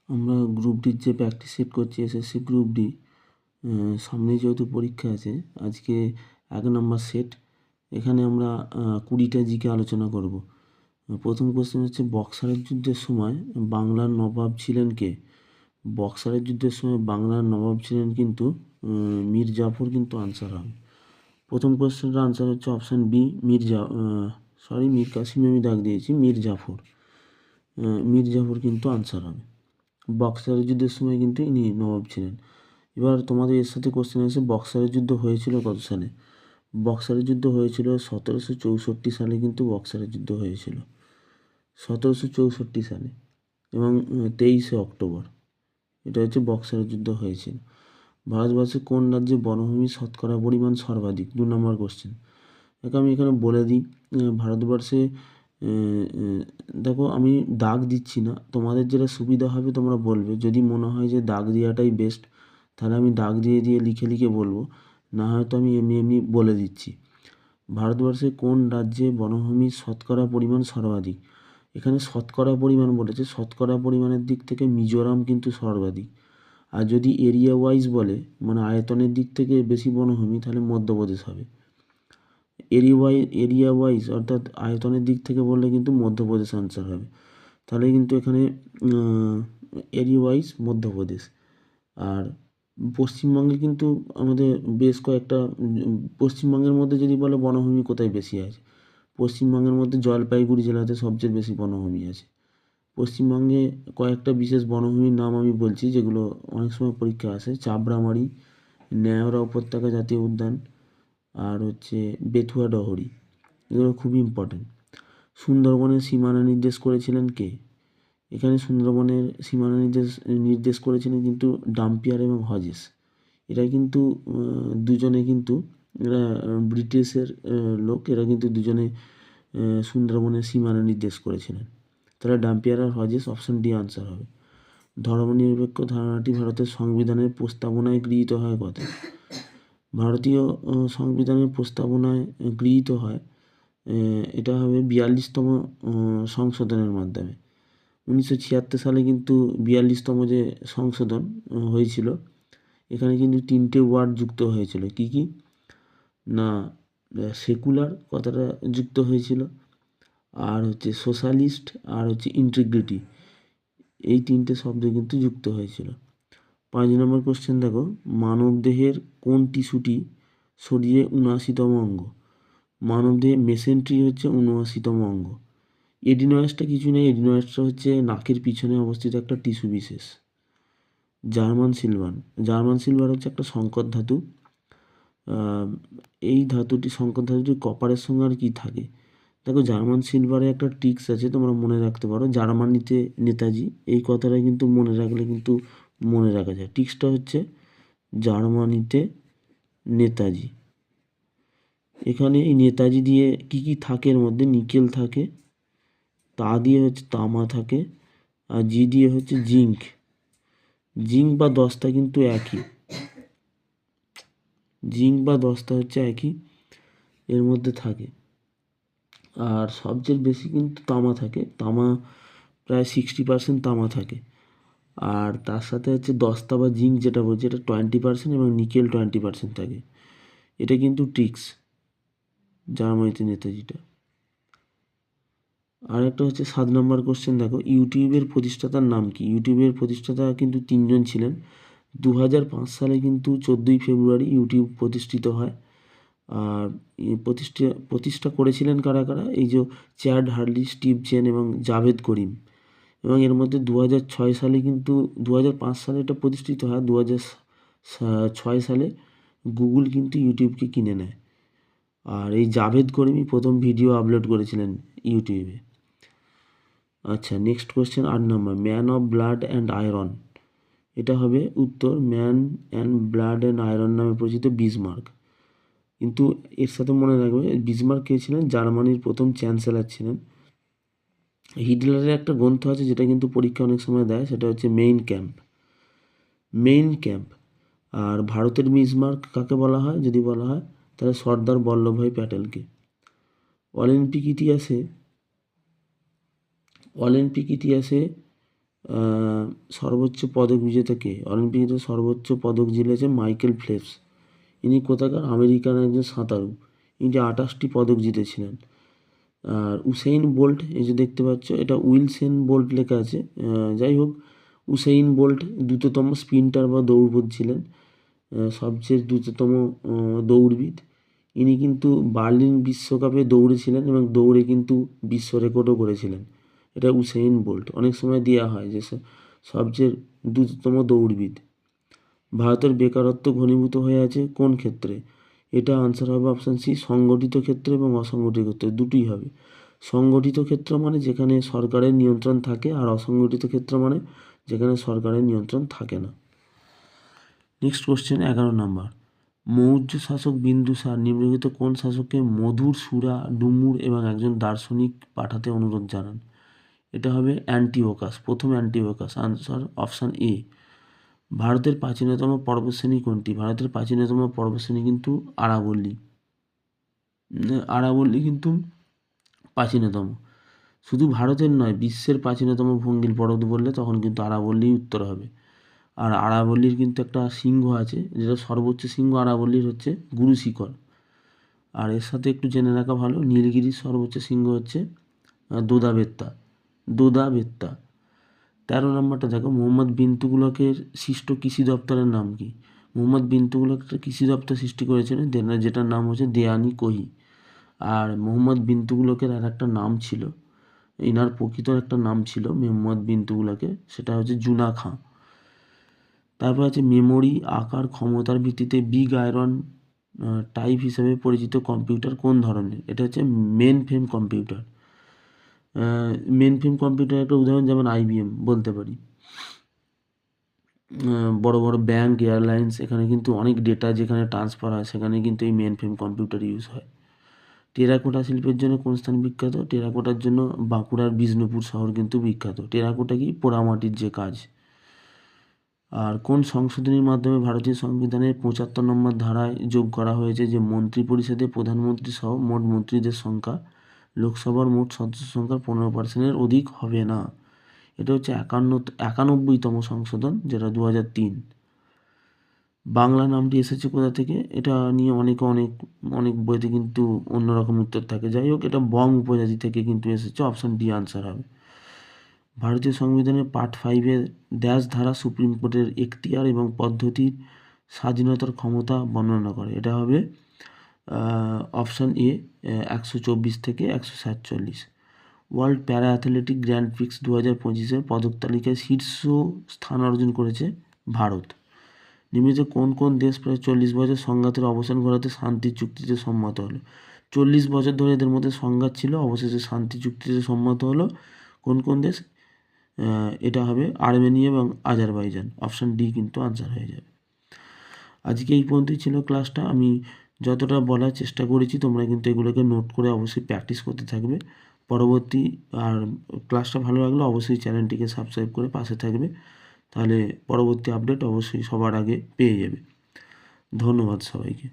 আমরা গ্রুপ ডির যে প্র্যাকটিস সেট করছি এসএসসি গ্রুপ ডি, সামনে যেহেতু পরীক্ষা আছে, আজকে 1 নম্বর সেট। এখানে আমরা 20টা জিকে আলোচনা করব। প্রথম কোশ্চেন হচ্ছে, বক্সারের যুদ্ধের সময় বাংলার নবাব ছিলেন কে? বক্সারের যুদ্ধের সময় বাংলার নবাব ছিলেন কিন্তু মীর জাফর কিন্তু আনসার হবে। প্রথম কোশ্চেনটার আনসার হচ্ছে অপশান বি, মীর কাসিম, আমি দাগ দিয়েছি, মীর জাফর। মীর জাফর কিন্তু আনসার হবে। বক্সারের যুদ্ধের সময় কিন্তু ইনি নবাব ছিলেন। এবার তোমাদের এর সাথে কোশ্চেন আছে, বক্সারের যুদ্ধ হয়েছিল কত সালে? বক্সারের যুদ্ধ হয়েছিল 1764 সালে, কিন্তু বক্সারের যুদ্ধ হয়েছিল 1764 সালে এবং 23শে অক্টোবর। এটা হচ্ছে বক্সারের যুদ্ধ হয়েছিল। ভারতবর্ষে কোন রাজ্যে বনভূমির শতকরা পরিমাণ সর্বাধিক? 2 নম্বর কোশ্চেন। দেখো আমি এখানে বলে দিই, ভারতবর্ষে দেখো আমি দাগ দিচ্ছি না, তোমাদের যেটা সুবিধা হবে তোমরা বলবে। যদি মনে হয় যে দাগ দেওয়াটাই বেস্ট, তাহলে আমি দাগ দিয়ে লিখে লিখে বলবো, না হয়তো আমি এমনি বলে দিচ্ছি। ভারতবর্ষে কোন রাজ্যে বনভূমির শতকরা পরিমাণ সর্বাধিক? এখানে শতকরা পরিমাণ বলেছে, শতকরা পরিমাণের দিক থেকে মিজোরাম কিন্তু সর্বাধিক। আর যদি এরিয়া ওয়াইজ বলে, মানে আয়তনের দিক থেকে বেশি বনভূমি, তাহলে মধ্যপ্রদেশ হবে। এরিয়া ওয়াইজ অর্থাৎ আয়তনের দিক থেকে বললে কিন্তু মধ্যপ্রদেশ আনসার হবে। তাহলে কিন্তু এখানে এরিয়া ওয়াইজ মধ্যপ্রদেশ। আর পশ্চিমবঙ্গে কিন্তু আমাদের বেশ কয়েকটা, পশ্চিমবঙ্গের মধ্যে যদি বলে বনভূমি কোথায় বেশি আছে, পশ্চিমবঙ্গের মধ্যে জলপাইগুড়ি জেলাতে সবচেয়ে বেশি বনভূমি আছে। পশ্চিমবঙ্গে কয়েকটা বিশেষ বনভূমির নাম আমি বলছি, যেগুলো অনেক সময় পরীক্ষা আসে: চাপড়ামারি, ন্যাওরা উপত্যকা জাতীয় উদ্যান, আর হচ্ছে বেথুয়া ডহরি। এগুলো খুবই ইম্পর্টেন্ট। সুন্দরবনের সীমানা নির্দেশ করেছিলেন কে? এখানে সুন্দরবনের সীমানা নির্দেশ করেছিলেন কিন্তু ডাম্পিয়ার এবং হজেস। এরা কিন্তু দুজনে কিন্তু, এরা ব্রিটিশের লোক, এরা কিন্তু দুজনে সুন্দরবনের সীমানা নির্দেশ করেছিলেন। তাহলে ডাম্পিয়ার আর হজেস, অপশন ডি আনসার হবে। ধর্মনিরপেক্ষ ধারণাটি ভারতের সংবিধানের প্রস্তাবনায় গৃহীত হয় কত? ভারতীয় সংবিধানের প্রস্তাবনায় গৃহীত হয়, এটা হবে 42তম সংশোধনের মাধ্যমে। 1976 সালে কিন্তু 42তম যে সংশোধন হয়েছিল, এখানে কিন্তু 3টে ওয়ার্ড যুক্ত হয়েছিল। কি কি? না, সেকুলার কথাটা যুক্ত হয়েছিল, আর হচ্ছে সোশ্যালিস্ট, আর হচ্ছে ইন্টিগ্রিটি। এই 3টে শব্দ কিন্তু যুক্ত হয়েছিল। 5 নম্বর কোশ্চেন দেখো, মানবদেহের কোন টিস্যুটি শরীরে 79তম অঙ্গ? মানবদেহে মেসেন্ট্রি হচ্ছে 79তম অঙ্গ। এডিনয়েডসটা কিছু নেই, এডিনয়েডসটা হচ্ছে নাকের পিছনে অবস্থিত একটা টিস্যু বিশেষ। জার্মান সিলভার হচ্ছে একটা সংকর ধাতু। এই সংকর ধাতুটি কপারের সঙ্গে আর কি থাকে? দেখো, জার্মান সিলভারে একটা ট্রিক্স আছে, তোমরা মনে রাখতে পারো, জার্মানিতে নেতাজি, এই কথাটা কিন্তু মনে রাখলে কিন্তু মনে রাখা যায়। ট্রিক্সটা হচ্ছে জার্মানিতে নেতাজি। এখানে এই নেতাজি দিয়ে কি কি থাকে? এর মধ্যে নিকেল থাকে, তা দিয়ে হচ্ছে তামা থাকে, আর জি দিয়ে হচ্ছে জিঙ্ক বা দস্তা কিন্তু একই। জিঙ্ক বা দস্তা হচ্ছে একই, এর মধ্যে থাকে। আর সবচেয়ে বেশি কিন্তু তামা থাকে, তামা প্রায় 60% তামা থাকে। আর তার সাথে হচ্ছে দস্তা বা জিঙ্ক যেটা বলছে, এটা 20% এবং নিকেল 20% থাকে। এটা কিন্তু ট্রিক্স জার্মানিতে নেতাজিটা। আর একটা হচ্ছে 7 নম্বর কোশ্চেন দেখো, ইউটিউবের প্রতিষ্ঠাতার নাম কি? ইউটিউবের প্রতিষ্ঠাতা কিন্তু 3জন ছিলেন। 2005 সালে কিন্তু 14ই ফেব্রুয়ারি ইউটিউব প্রতিষ্ঠিত হয়। আর প্রতিষ্ঠা করেছিলেন কারা কারা? এই যে চ্যাড হার্লি, স্টিভ চেন এবং জাভেদ করিম। এবং এর মধ্যে 2006 সালে কিন্তু, 2005 সালে এটা প্রতিষ্ঠিত হয়, 2006 সালে গুগল কিন্তু ইউটিউবকে কিনে নেয়। আর এই জাভেদ করিমই প্রথম ভিডিও আপলোড করেছিলেন ইউটিউবে। আচ্ছা, next question 8 number, man of blood and iron. এটা হবে উত্তর, man and blood and iron নামে পরিচিত বিসমার্ক। কিন্তু এর সাথে মনে রাখবে, বিসমার্ক কে ছিলেন? জার্মানির প্রথম চ্যান্সেলর ছিলেন। হিটলারের একটা গ্রন্থ আছে যেটা কিন্তু পরীক্ষা অনেক সময় দেয়, সেটা হচ্ছে মেইন ক্যাম্প। আর ভারতের বিসমার্ক কাকে বলা হয়? যদি বলা হয় তাহলে সর্দার বল্লভভাই প্যাটেলকে। অলিম্পিক ইতিহাসে সর্বোচ্চ পদক বিজেতাকে অলিম্পিকে সর্বোচ্চ পদক জিতেছে মাইকেল ফেলপস। ইনি কোথাকার? আমেরিকান একজন সাঁতারু। ইনি 28টি পদক জিতেছিলেন। আর উসেইন বোল্ট, এই যে দেখতে পাচ্ছ, এটা উইলসেন বোল্ট লেখা আছে। যাই হোক, উসেইন বোল্ট দ্রুততম স্প্রিন্টার বা দৌড়বিদ ছিলেন, সবচেয়ে দ্রুততম দৌড়বিদ। ইনি কিন্তু বার্লিন বিশ্বকাপে দৌড়েছিলেন এবং দৌড়ে কিন্তু বিশ্ব রেকর্ডও করেছিলেন। এটা উসেইন বোল্ট। অনেক সময় দেওয়া হয় যে সবচেয়ে দ্রুততম দৌড়বিদ। ভারতের বেকারত্ব ঘনীভূত হয়ে আছে কোন ক্ষেত্রে? এটা আনসার হবে অপশান সি, সংগঠিত ক্ষেত্র এবং অসংগঠিত ক্ষেত্রে, দুটোই হবে। সংগঠিত ক্ষেত্র মানে যেখানে সরকারের নিয়ন্ত্রণ থাকে, আর অসংগঠিত ক্ষেত্র মানে যেখানে সরকারের নিয়ন্ত্রণ থাকে না। নেক্সট কোশ্চেন 11 নম্বর। মৌর্য শাসক বিন্দুসার নিম্নলিখিত কোন শাসককে মধুর, সুরা, ডুমুর এবং একজন দার্শনিক পাঠাতে অনুরোধ জানান? এটা হবে অ্যান্টিওকাস, প্রথম অ্যান্টিওকাস। Answer option A. ভারতের প্রাচীনতম পর্বতশ্রেণী কোনটি? ভারতের প্রাচীনতম পর্বতশ্রেণী কিন্তু আরাবল্লী। আরাবল্লী কিন্তু প্রাচীনতম। শুধু ভারতের নয়, বিশ্বের প্রাচীনতম ভঙ্গিল পর্বত বললে তখন কিন্তু আরাবল্লী উত্তর হবে। আর আরাবল্লীর কিন্তু একটা সিংহ আছে, যেটা সর্বোচ্চ সিংহ আরাবল্লীর হচ্ছে গুরু শিখর। আর এর সাথে একটু জেনে রাখা ভালো, নীলগিরির সর্বোচ্চ সিংহ হচ্ছে দোদা বেত্তা। 13 নম্বরটা দেখো, মোহাম্মদ বিন তুগলকের সৃষ্ট কৃষি দপ্তরের নাম কি? মোহাম্মদ বিন তুগলক একটা কৃষি দপ্তর সৃষ্টি করেছিলেন, যেটার নাম হচ্ছে দেওয়ানি কোহি। আর মোহাম্মদ বিন তুগলকের আর একটা নাম ছিল, এনার প্রকৃত একটা নাম ছিল মোহাম্মদ বিন তুগলকের, সেটা হচ্ছে জুনা খাঁ। তারপর আছে মেমোরি, আকার, ক্ষমতার ভিত্তিতে বিগ আয়রন টাইপ হিসেবে পরিচিত কম্পিউটার কোন ধরনের? এটা হচ্ছে mainframe computer. Mainframe computer একটা উদাহরণ যেমন IBM বলতে পারি। বড় বড় ব্যাংক, এয়ারলাইন্স, এখানে কিন্তু অনেক ডেটা যেখানে ট্রান্সফার হয় সেখানে কিন্তু এই মেন ফ্রেম কম্পিউটার ইউজ হয়। টেরাকোটা শিল্পের জন্য কোন স্থান বিখ্যাত? টেরাকোটার জন্য বাঁকুড়ার বিষ্ণুপুর শহর কিন্তু বিখ্যাত। টেরাকোটা কি? পোড়ামাটির যে কাজ। আর কোন সংশোধনীর মাধ্যমে ভারতীয় সংবিধানের 75 নম্বর ধারায় যোগ করা হয়েছে যে মন্ত্রী পরিষদে প্রধানমন্ত্রী সহ মোট মন্ত্রীদের সংখ্যা লোকসভার মোট সদস্য সংখ্যার 15%-এর অধিক হবে না? এটা হচ্ছে 91তম সংশোধন, যেটা 2003। বাংলা নামটি এসেছে কোথা থেকে? এটা নিয়ে অনেক বইতে কিন্তু অন্যরকম উত্তর থাকে। যাই হোক, এটা বং উপজাতি থেকে কিন্তু এসেছে। অপশান ডি আনসার হবে। ভারতীয় সংবিধানের পার্ট 5-এর ড্যাশ ধারা সুপ্রিম কোর্টের এখতিয়ার এবং পদ্ধতির স্বাধীনতার ক্ষমতা বর্ণনা করে? এটা হবে অপশান এ, 124 থেকে 147। ওয়ার্ল্ড প্যারা অ্যাথলেটিক গ্র্যান্ড প্রিক্স 2025-এর পদক তালিকায় শীর্ষ স্থান অর্জন করেছে ভারত। নিম্নলিখিত কোন কোন দেশ প্রায় 40 বছর সংঘাতের অবসান ঘটাতে শান্তি চুক্তিতে সম্মত হলো? 40 বছর ধরে এদের মধ্যে সংঘাত ছিল, অবশেষে শান্তি চুক্তিতে সম্মত হলো। কোন কোন দেশ? এটা হবে আর্মেনিয়া এবং আজারবাইজান। অপশান ডি কিন্তু আনসার হয়ে যাবে। আজকে এই পর্যন্তই ছিল ক্লাসটা। আমি যতটা বলার চেষ্টা করেছি তোমরা কিন্তু এগুলোকে নোট করে অবশ্যই প্র্যাকটিস করতে থাকবে। পরবর্তী আর ক্লাসটা ভালো লাগলে অবশ্যই চ্যানেলটিকে সাবস্ক্রাইব করে পাশে থাকবে, তাহলে পরবর্তী আপডেট অবশ্যই সবার আগে পেয়ে যাবে। ধন্যবাদ সবাইকে।